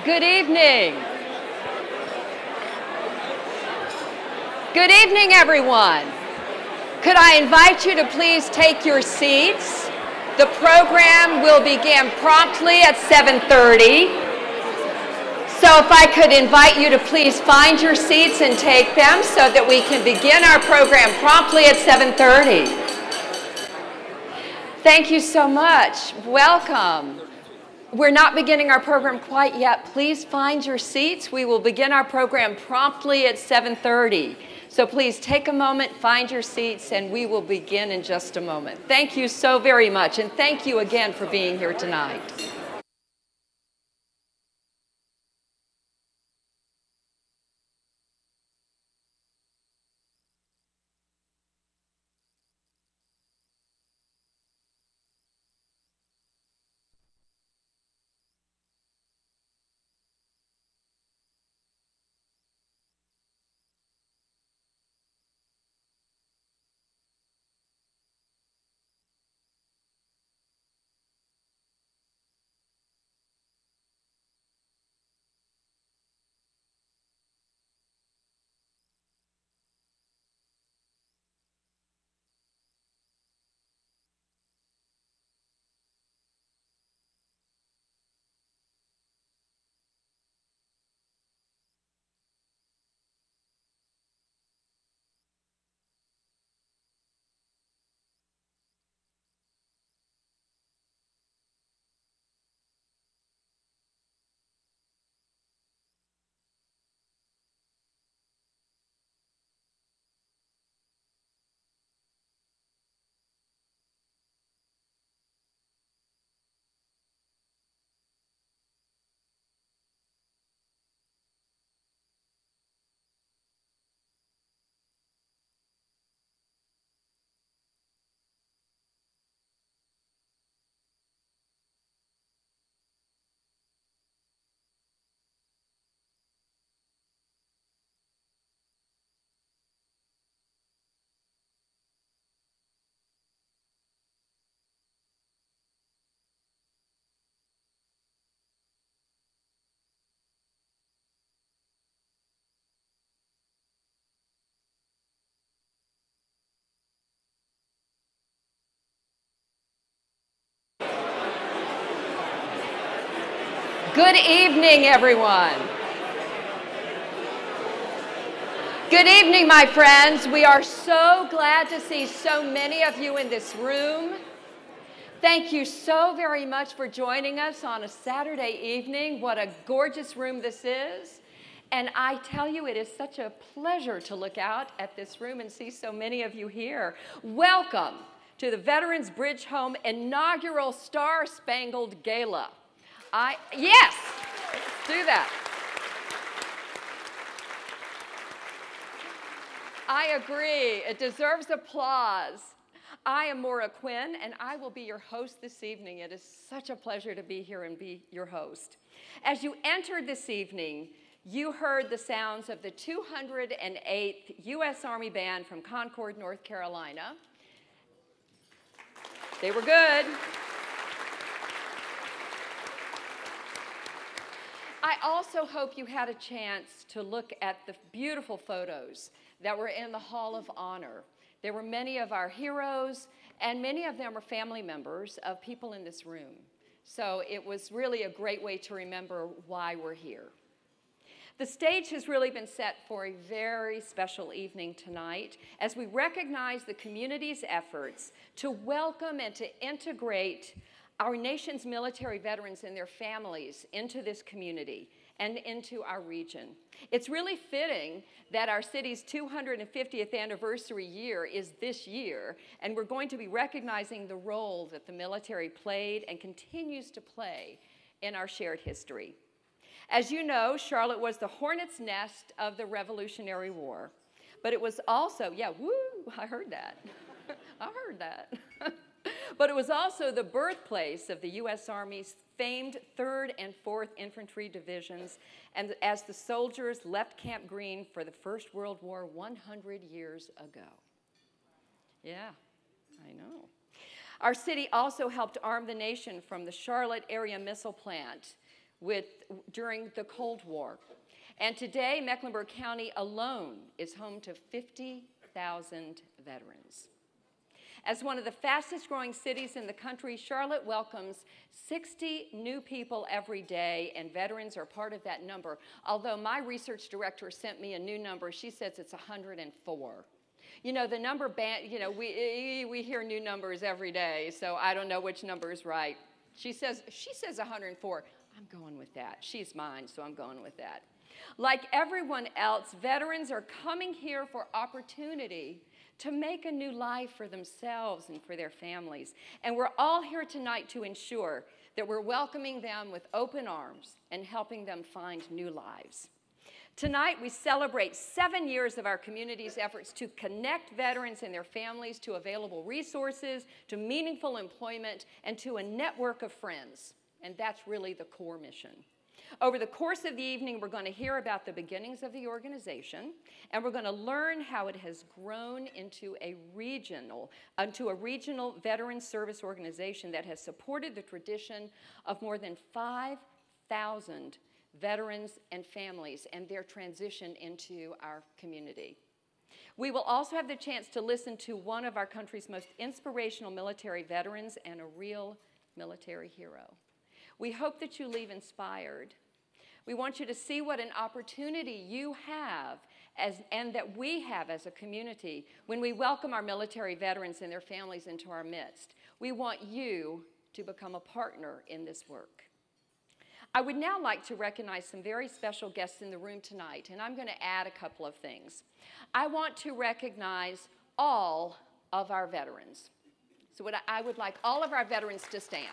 Good evening. Good evening, everyone. Could I invite you to please take your seats? The program will begin promptly at 7:30. So if I could invite you to please find your seats and take them so that we can begin our program promptly at 7:30. Thank you so much. Welcome. We're not beginning our program quite yet. Please find your seats. We will begin our program promptly at 7:30. So please take a moment, find your seats, and we will begin in just a moment. Thank you so very much, and thank you again for being here tonight. Good evening, everyone. Good evening, my friends. We are so glad to see so many of you in this room. Thank you so very much for joining us on a Saturday evening. What a gorgeous room this is. And I tell you, it is such a pleasure to look out at this room and see so many of you here. Welcome to the Veterans Bridge Home inaugural Star Spangled Gala. Yes, let's do that. I agree. It deserves applause. I am Maura Quinn, and I will be your host this evening. It is such a pleasure to be here and be your host. As you entered this evening, you heard the sounds of the 208th U.S. Army Band from Concord, North Carolina. They were good. I also hope you had a chance to look at the beautiful photos that were in the Hall of Honor. There were many of our heroes, and many of them were family members of people in this room. So it was really a great way to remember why we're here. The stage has really been set for a very special evening tonight as we recognize the community's efforts to welcome and to integrate our nation's military veterans and their families into this community and into our region. It's really fitting that our city's 250th anniversary year is this year, and we're going to be recognizing the role that the military played and continues to play in our shared history. As you know, Charlotte was the hornet's nest of the Revolutionary War, but it was also, yeah, woo, I heard that. I heard that. But it was also the birthplace of the U.S. Army's famed 3rd and 4th Infantry Divisions, and as the soldiers left Camp Green for the First World War 100 years ago. Yeah, I know. Our city also helped arm the nation from the Charlotte area missile plant during the Cold War. And today, Mecklenburg County alone is home to 50,000 veterans. As one of the fastest growing cities in the country, Charlotte welcomes 60 new people every day, and veterans are part of that number. Although my research director sent me a new number, she says it's 104. You know, the number we hear new numbers every day, so I don't know which number is right. She says 104. I'm going with that. She's mine, so I'm going with that. Like everyone else, veterans are coming here for opportunity to make a new life for themselves and for their families. And we're all here tonight to ensure that we're welcoming them with open arms and helping them find new lives. Tonight, we celebrate 7 years of our community's efforts to connect veterans and their families to available resources, to meaningful employment, and to a network of friends. And that's really the core mission. Over the course of the evening, we're going to hear about the beginnings of the organization, and we're going to learn how it has grown into a regional veteran service organization that has supported the tradition of more than 5,000 veterans and families and their transition into our community. We will also have the chance to listen to one of our country's most inspirational military veterans and a real military hero. We hope that you leave inspired. We want you to see what an opportunity you have and that we have as a community when we welcome our military veterans and their families into our midst. We want you to become a partner in this work. I would now like to recognize some very special guests in the room tonight, and I'm going to add a couple of things. I want to recognize all of our veterans. So I would like all of our veterans to stand.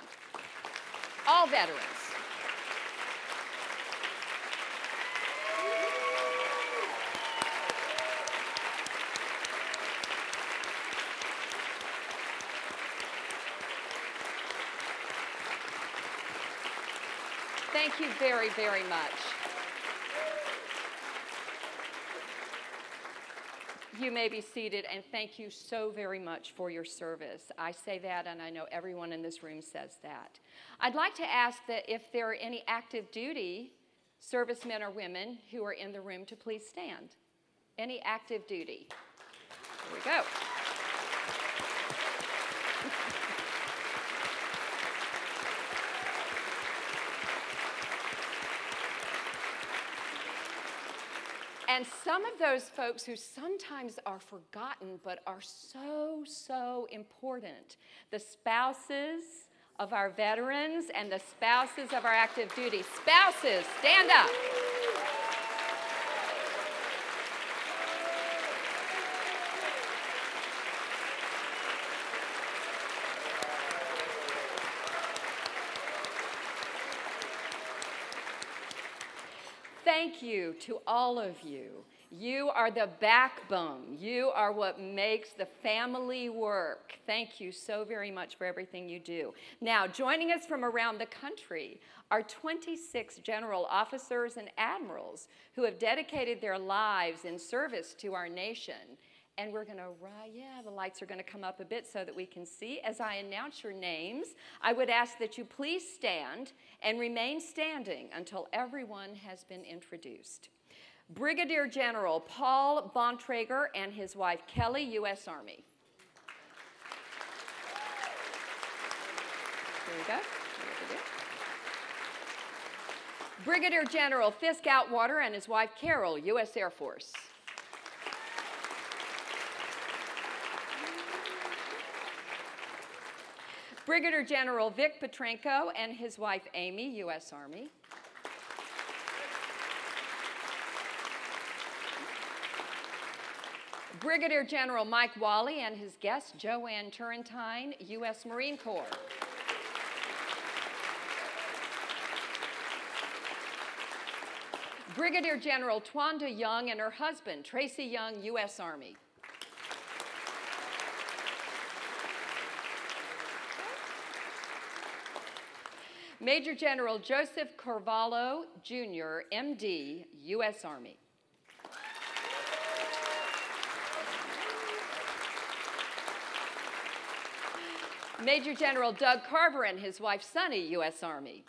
All veterans. Thank you very, very much. You may be seated, and thank you so very much for your service. I say that, and I know everyone in this room says that. I'd like to ask that if there are any active duty servicemen or women who are in the room to please stand. Any active duty? Here we go. And some of those folks who sometimes are forgotten but are so, so important, the spouses of our veterans and the spouses of our active duty. Spouses, stand up. Thank you to all of you. You are the backbone. You are what makes the family work. Thank you so very much for everything you do. Now, joining us from around the country are 26 general officers and admirals who have dedicated their lives in service to our nation. And we're going to, the lights are going to come up a bit so that we can see. As I announce your names, I would ask that you please stand and remain standing until everyone has been introduced. Brigadier General Paul Bontrager and his wife Kelly, U.S. Army. Here we go. Brigadier General Fisk Outwater and his wife Carol, U.S. Air Force. Brigadier General Vic Petrenko and his wife Amy, U.S. Army. Brigadier General Mike Wally and his guest Joanne Turrentine, U.S. Marine Corps. Brigadier General Twanda Young and her husband Tracy Young, U.S. Army. Major General Joseph Carvalho, Jr., MD, U.S. Army. Major General Doug Carver and his wife Sunny, U.S. Army.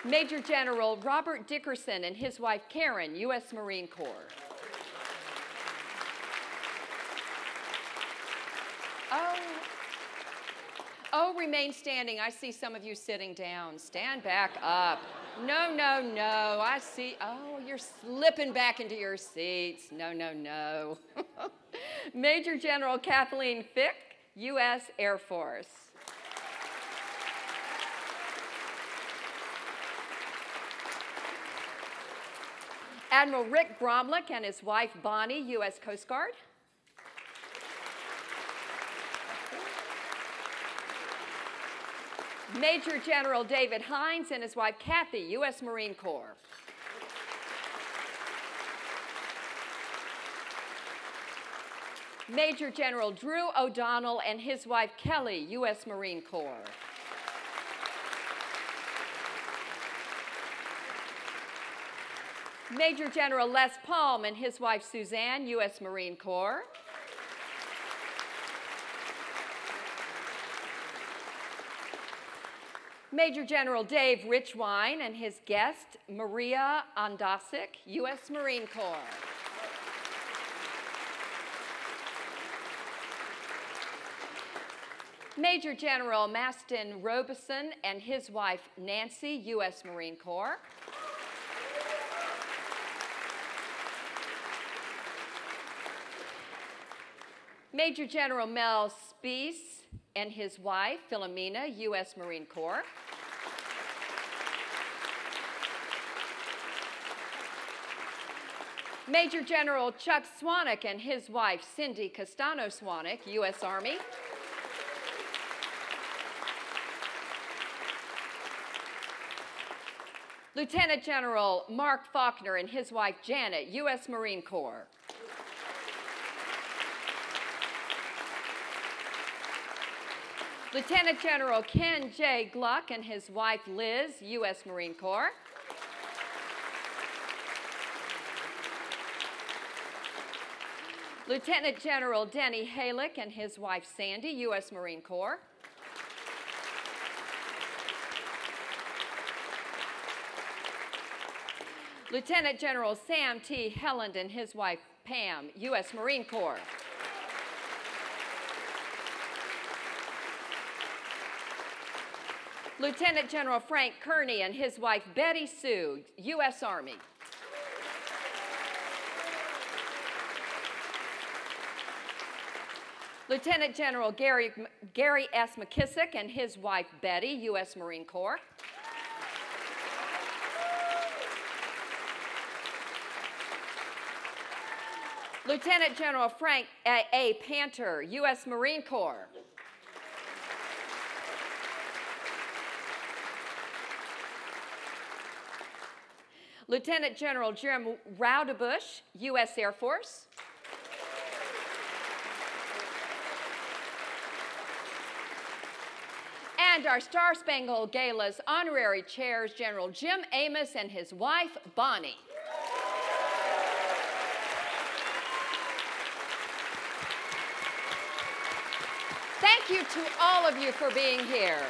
Major General Robert Dickerson and his wife Karen, U.S. Marine Corps. Oh, remain standing. I see some of you sitting down. Stand back up. No, no, no. I see. Oh, you're slipping back into your seats. No, no, no. Major General Kathleen Fick, U.S. Air Force. Admiral Rick Bromlick and his wife Bonnie, U.S. Coast Guard. Major General David Hines and his wife Kathy, U.S. Marine Corps. Major General Drew O'Donnell and his wife Kelly, U.S. Marine Corps. Major General Les Palm and his wife Suzanne, U.S. Marine Corps. Major General Dave Richwine and his guest, Maria Ondasic, U.S. Marine Corps. Major General Maston Robeson and his wife, Nancy, U.S. Marine Corps. Major General Mel Speece and his wife, Philomena, U.S. Marine Corps. Major General Chuck Swanick and his wife, Cindy Castano Swanick, U.S. Army. Lieutenant General Mark Faulkner and his wife, Janet, U.S. Marine Corps. Lieutenant General Ken J. Gluck and his wife, Liz, U.S. Marine Corps. Lieutenant General Denny Halick and his wife, Sandy, U.S. Marine Corps. Lieutenant General Sam T. Helland and his wife, Pam, U.S. Marine Corps. Lieutenant General Frank Kearney and his wife, Betty Sue, U.S. Army. Lieutenant General Gary S. McKissick and his wife, Betty, U.S. Marine Corps. Lieutenant General Frank A. Panter, U.S. Marine Corps. Lieutenant General Jim Raudebush, U.S. Air Force. And our Star Spangled Gala's honorary chairs, General Jim Amos and his wife, Bonnie. Thank you to all of you for being here.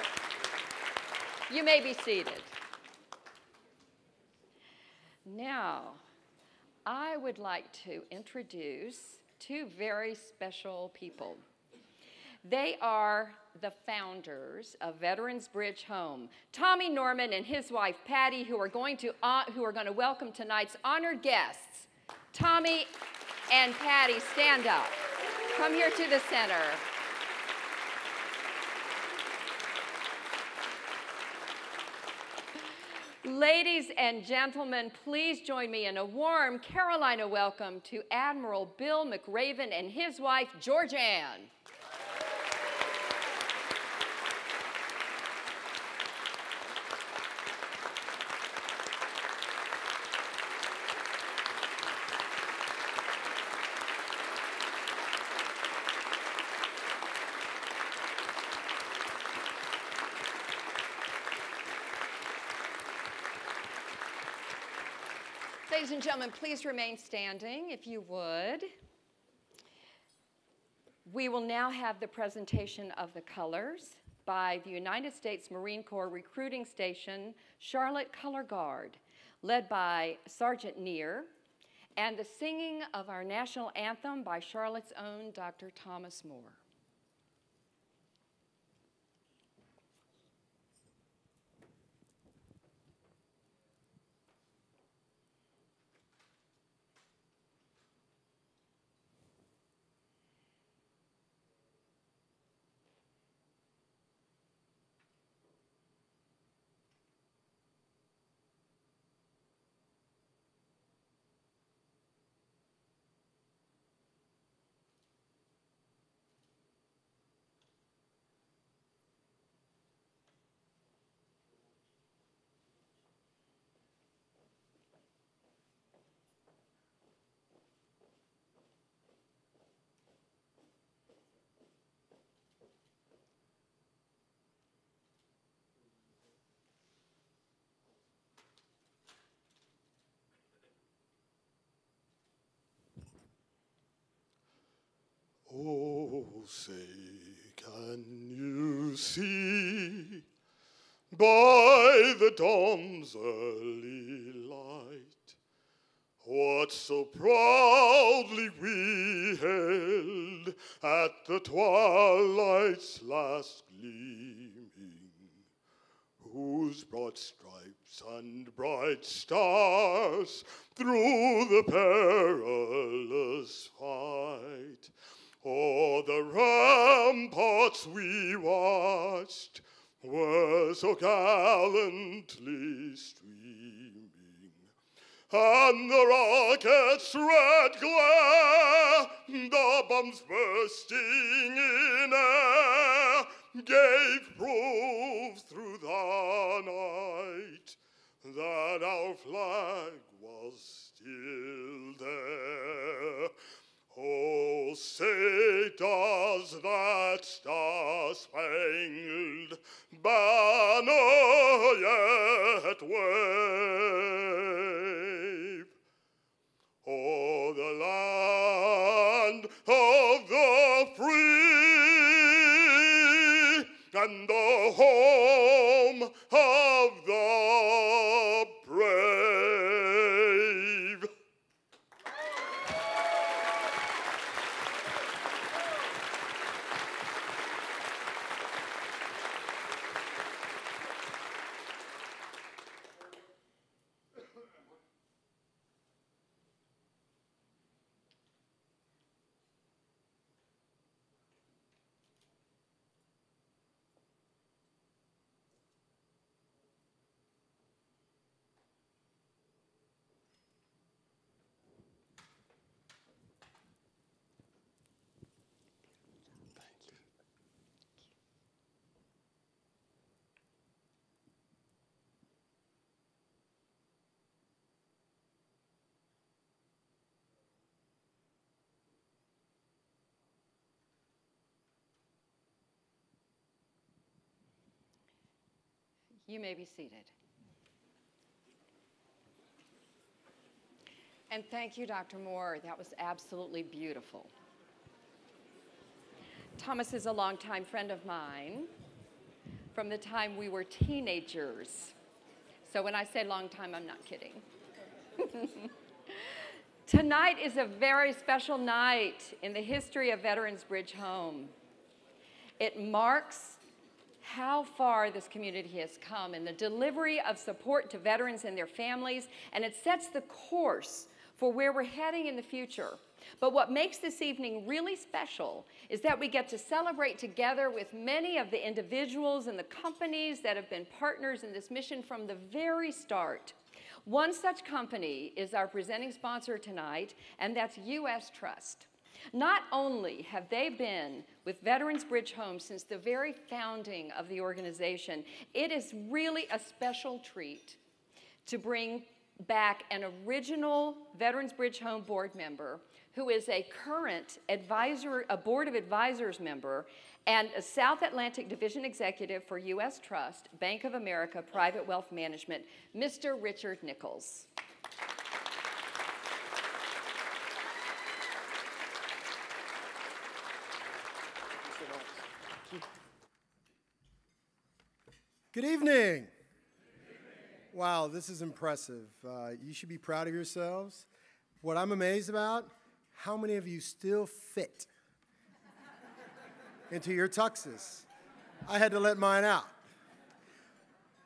You may be seated. Now, I would like to introduce two very special people. They are the founders of Veterans Bridge Home, Tommy Norman and his wife Patty, who are going to welcome tonight's honored guests. Tommy and Patty, stand up. Come here to the center. Ladies and gentlemen, please join me in a warm Carolina welcome to Admiral Bill McRaven and his wife, Georgianne. Ladies and gentlemen, please remain standing, if you would. We will now have the presentation of the colors. by the United States Marine Corps Recruiting Station, Charlotte Color Guard, led by Sergeant Neer, and the singing of our national anthem by Charlotte's own Dr. Thomas Moore. Oh, say, can you see by the dawn's early light what so proudly we hailed at the twilight's last gleaming, whose broad stripes and bright stars through the perilous fight o'er the ramparts we watched were so gallantly streaming, and the rocket's red glare, the bombs bursting in air, gave proof through the night that our flag was still there. Oh, say does that star-spangled banner yet wave o'er the land of the free and the home of the brave? You may be seated. And thank you, Dr. Moore. That was absolutely beautiful. Thomas is a longtime friend of mine from the time we were teenagers. So when I say long time, I'm not kidding. Tonight is a very special night in the history of Veterans Bridge Home. It marks how far this community has come in the delivery of support to veterans and their families, and it sets the course for where we're heading in the future. But what makes this evening really special is that we get to celebrate together with many of the individuals and the companies that have been partners in this mission from the very start. One such company is our presenting sponsor tonight, and that's U.S. Trust. Not only have they been with Veterans Bridge Home since the very founding of the organization, it is really a special treat to bring back an original Veterans Bridge Home board member who is a current advisor, a Board of Advisors member, and a South Atlantic Division Executive for U.S. Trust, Bank of America Private Wealth Management, Mr. Richard Nichols. Good evening. Wow, this is impressive. You should be proud of yourselves. What I'm amazed about, how many of you still fit into your tuxes? I had to let mine out.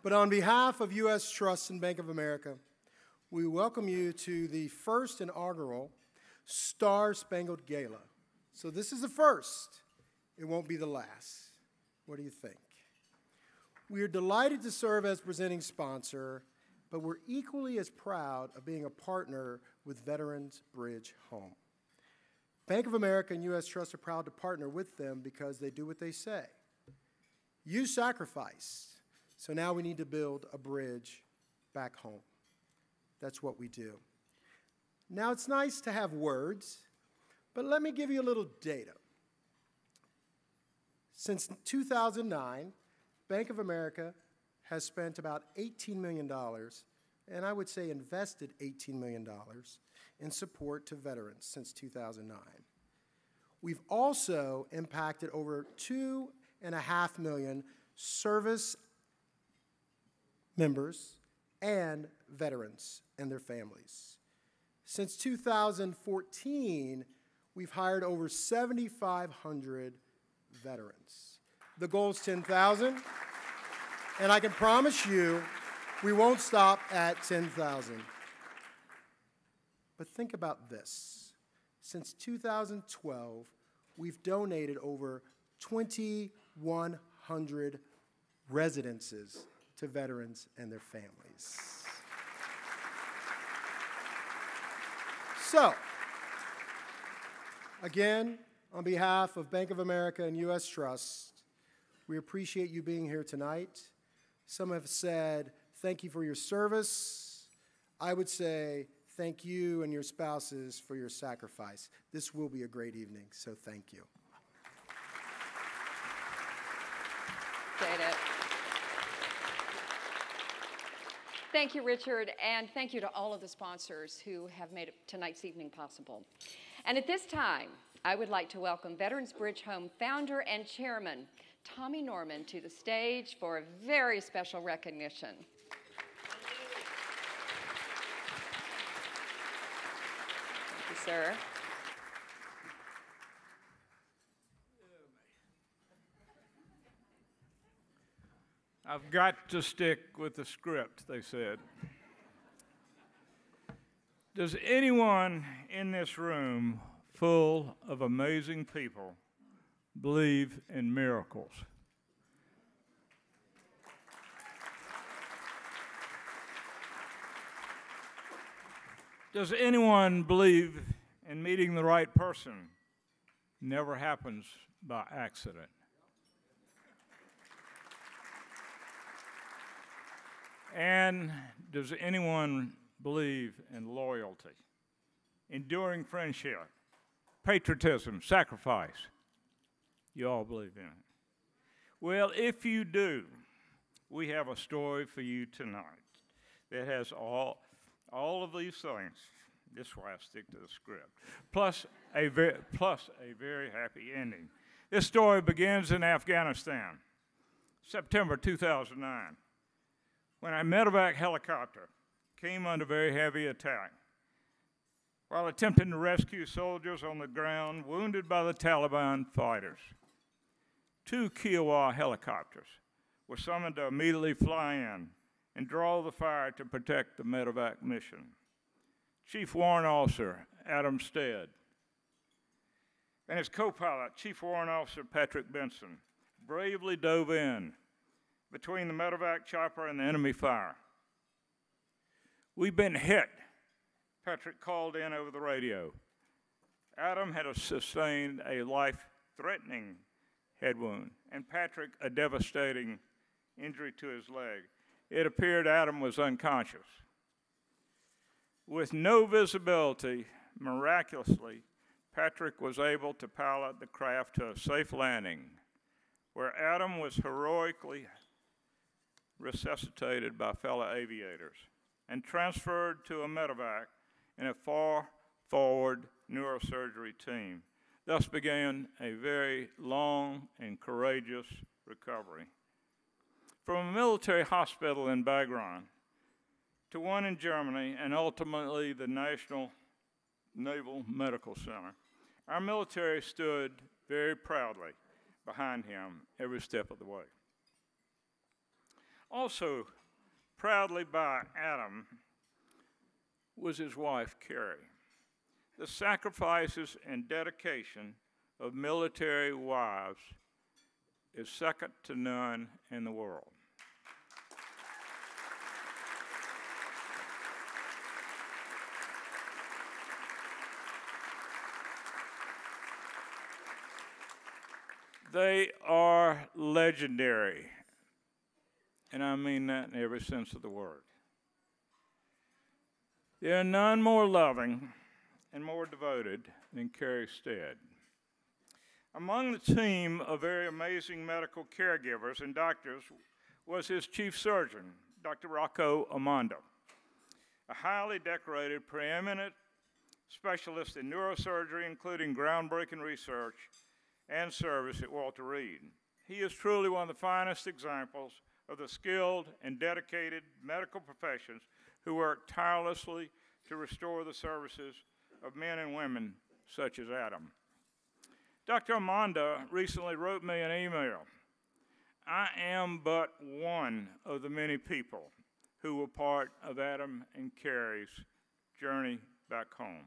But on behalf of U.S. Trust and Bank of America, we welcome you to the first inaugural Star-Spangled Gala. So this is the first. It won't be the last. What do you think? We are delighted to serve as presenting sponsor, but we're equally as proud of being a partner with Veterans Bridge Home. Bank of America and U.S. Trust are proud to partner with them because they do what they say. You sacrificed, so now we need to build a bridge back home. That's what we do. Now, it's nice to have words, but let me give you a little data. Since 2009, Bank of America has spent about $18 million, and I would say invested $18 million in support to veterans since 2009. We've also impacted over 2.5 million service members and veterans and their families. Since 2014, we've hired over 7,500 veterans. The goal is 10,000, and I can promise you we won't stop at 10,000. But think about this. Since 2012, we've donated over 2,100 residences to veterans and their families. So, again, on behalf of Bank of America and U.S. Trust, we appreciate you being here tonight. Some have said, thank you for your service. I would say, thank you and your spouses for your sacrifice. This will be a great evening, so thank you. Thank you, Richard, and thank you to all of the sponsors who have made tonight's evening possible. And at this time, I would like to welcome Veterans Bridge Home founder and chairman, Tommy Norman, to the stage for a very special recognition. Thank you, sir. I've got to stick with the script, they said. Does anyone in this room full of amazing people believe in miracles? Does anyone believe in meeting the right person never happens by accident? And does anyone believe in loyalty, enduring friendship, patriotism, sacrifice? You all believe in it. Well, if you do, we have a story for you tonight that has all of these things. This is why I stick to the script. Plus a very happy ending. This story begins in Afghanistan, September 2009. When a medevac helicopter came under very heavy attack while attempting to rescue soldiers on the ground wounded by the Taliban fighters. 2 Kiowa helicopters were summoned to immediately fly in and draw the fire to protect the medevac mission. Chief Warrant Officer Adam Stead and his co-pilot, Chief Warrant Officer Patrick Benson, bravely dove in between the medevac chopper and the enemy fire. We've been hit, Patrick called in over the radio. Adam had sustained a life-threatening head wound, and Patrick a devastating injury to his leg. It appeared Adam was unconscious. With no visibility, miraculously, Patrick was able to pilot the craft to a safe landing, where Adam was heroically resuscitated by fellow aviators and transferred to a medevac in a far forward neurosurgery team. Thus began a very long and courageous recovery. from a military hospital in Bagram to one in Germany and ultimately the National Naval Medical Center, our military stood very proudly behind him every step of the way. Also, proudly by Adam was his wife, Carrie. The sacrifices and dedication of military wives is second to none in the world. They are legendary, and I mean that in every sense of the word. There are none more loving and more devoted than Carrie Stead. Among the team of very amazing medical caregivers and doctors was his chief surgeon, Dr. Rocco Amando, a highly decorated, preeminent specialist in neurosurgery, including groundbreaking research and service at Walter Reed. He is truly one of the finest examples of the skilled and dedicated medical professions who work tirelessly to restore the services of men and women such as Adam. Dr. Amanda recently wrote me an email. I am but one of the many people who were part of Adam and Carrie's journey back home,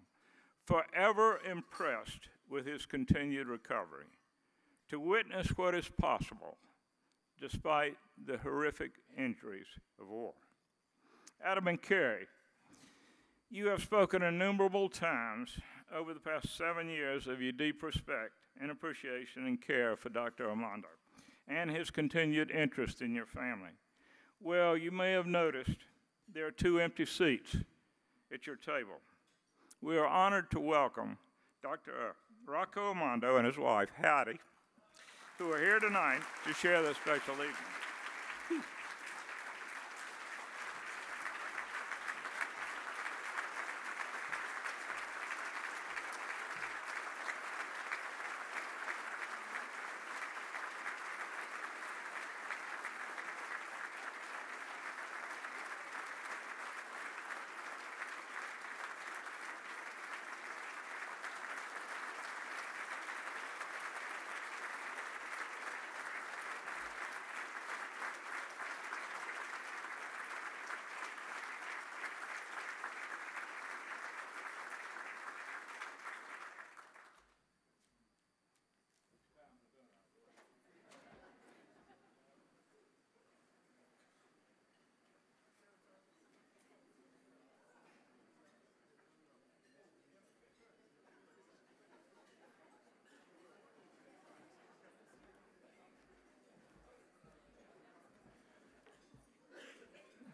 forever impressed with his continued recovery, to witness what is possible despite the horrific injuries of war. Adam and Carrie, you have spoken innumerable times over the past 7 years of your deep respect and appreciation and care for Dr. Armando and his continued interest in your family. Well, you may have noticed there are 2 empty seats at your table. We are honored to welcome Dr. Rocco Armando and his wife, Hattie, who are here tonight to share this special evening.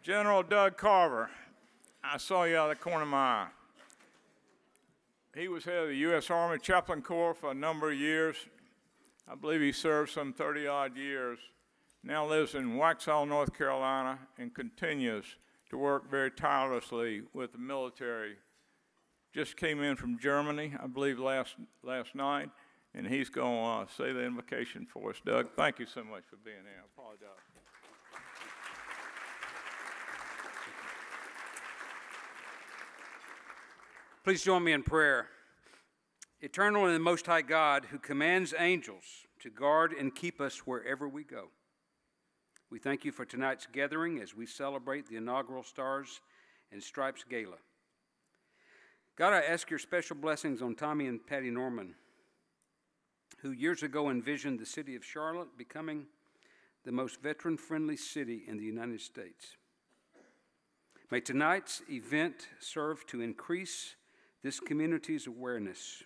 General Doug Carver, I saw you out of the corner of my eye. He was head of the U.S. Army Chaplain Corps for a number of years. I believe he served some 30-odd years. Now lives in Waxhaw, North Carolina, and continues to work very tirelessly with the military. Just came in from Germany, I believe, last night, and he's going to say the invocation for us. Doug, thank you so much for being here. I apologize. Please join me in prayer. Eternal and Most High God, who commands angels to guard and keep us wherever we go, we thank you for tonight's gathering as we celebrate the inaugural Stars and Stripes Gala. God, I ask your special blessings on Tommy and Patty Norman, who years ago envisioned the city of Charlotte becoming the most veteran-friendly city in the United States. May tonight's event serve to increase this community's awareness,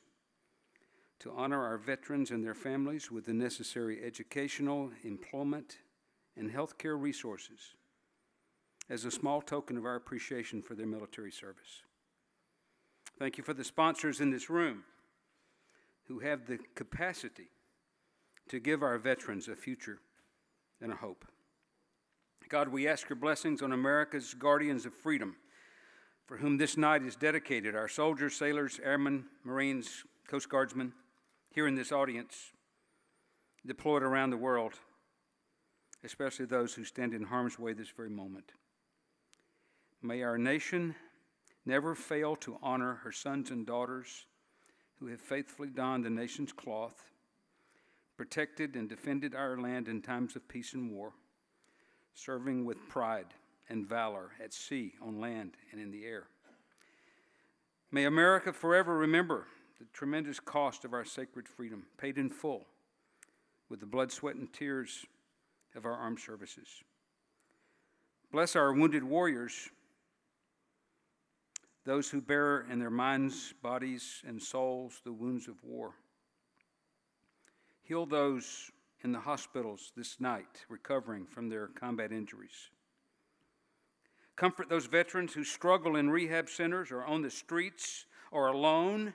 to honor our veterans and their families with the necessary educational, employment, and health care resources as a small token of our appreciation for their military service. Thank you for the sponsors in this room who have the capacity to give our veterans a future and a hope. God, we ask your blessings on America's guardians of freedom, for whom this night is dedicated, our soldiers, sailors, airmen, Marines, Coast Guardsmen, here in this audience, deployed around the world. especially those who stand in harm's way this very moment. May our nation never fail to honor her sons and daughters who have faithfully donned the nation's cloth, protected and defended our land in times of peace and war, serving with pride and valor at sea, on land, and in the air. May America forever remember the tremendous cost of our sacred freedom, paid in full with the blood, sweat, and tears of our armed services. Bless our wounded warriors, those who bear in their minds, bodies, and souls the wounds of war. Heal those in the hospitals this night recovering from their combat injuries. Comfort those veterans who struggle in rehab centers or on the streets or alone,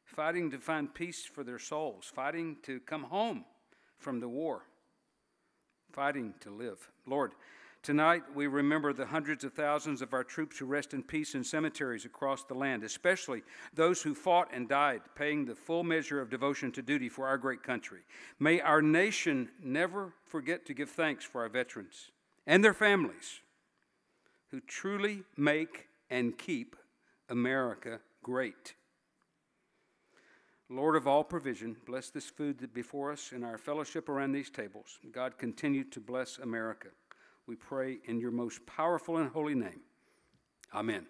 fighting to find peace for their souls, fighting to come home from the war, fighting to live. Lord, tonight we remember the hundreds of thousands of our troops who rest in peace in cemeteries across the land, especially those who fought and died, paying the full measure of devotion to duty for our great country. May our nation never forget to give thanks for our veterans and their families who truly make and keep America great. Lord of all provision, bless this food before us and our fellowship around these tables. God, continue to bless America. We pray in your most powerful and holy name. Amen.